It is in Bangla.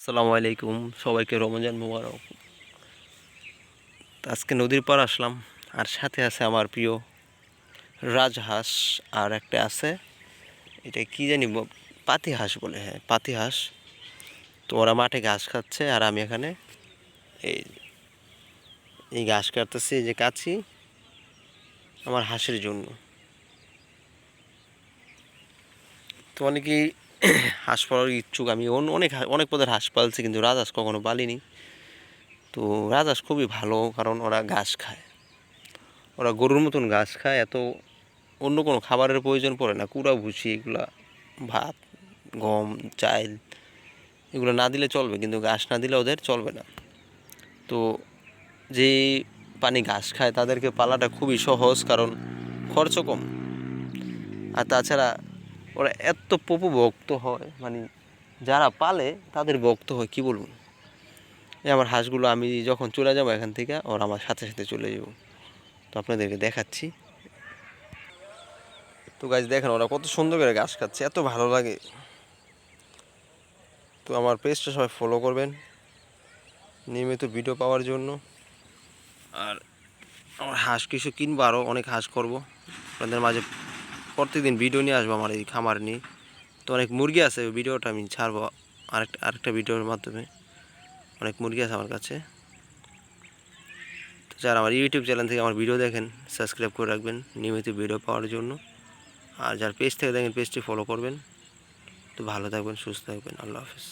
আসসালামু আলাইকুম, সবাইকে রমজান মোবারক। আজকে নদীর পাড় আসলাম, আর সাথে আছে আমার প্রিয় রাজহাঁস, আর একটা আছে এটা কি জানি পাতি হাঁস বলে, হ্যাঁ পাতি হাঁস। তো ওরা মাঠে ঘাস খাচ্ছে আর আমি এখানে এই এই ঘাস কাটতেছি, এই যে কাছি আমার হাঁসের জন্য। তো অনেকেই হাঁস পালার ইচ্ছুক, আমি অনেক অনেক পদের হাঁস পালছি, কিন্তু রাজহাঁস কখনো পালিনি। তো রাজহাঁস খুবই ভালো, কারণ ওরা ঘাস খায়, ওরা গরুর মতন ঘাস খায়, এত অন্য কোনো খাবারের প্রয়োজন পড়ে না। কুড়া ভুসি এগুলা, ভাত, গম, চাল এগুলো না দিলে চলবে, কিন্তু ঘাস না দিলে ওদের চলবে না। তো যে পানি ঘাস খায় তাদেরকে পালাটা খুবই সহজ, কারণ খরচ কম। আর তাছাড়া ওরা এত ভক্ত হয়, মানে যারা পালে তাদের ভক্ত হয় কি বলবো। এই আমার হাঁসগুলো আমি যখন চলে যাবো এখান থেকে, ওরা আমার সাথে সাথে চলে যাব। তো আপনাদেরকে দেখাচ্ছি। তো গাছ দেখেন ওরা কত সুন্দর করে ঘাস খাচ্ছে, এত ভালো লাগে। তো আমার পেজটা সবাই ফলো করবেন নিয়মিত ভিডিও পাওয়ার জন্য। আর আমার হাঁস কিছু কিনবো, আরও অনেক হাঁস করবো আপনাদের মাঝে, প্রত্যেকদিন ভিডিও নিয়ে আসবো আমার এই খামার নিয়ে। তো অনেক মুরগি আছে, ওই ভিডিওটা আমি ছাড়বো আরেকটা ভিডিওর মাধ্যমে। অনেক মুরগি আছে আমার কাছে। তো যারা আমার ইউটিউব চ্যানেল থেকে আমার ভিডিও দেখেন, সাবস্ক্রাইব করে রাখবেন নিয়মিত ভিডিও পাওয়ার জন্য। আর যার পেজ থেকে দেখেন, পেজটি ফলো করবেন। তো ভালো থাকবেন, সুস্থ থাকবেন, আল্লাহ হাফিজ।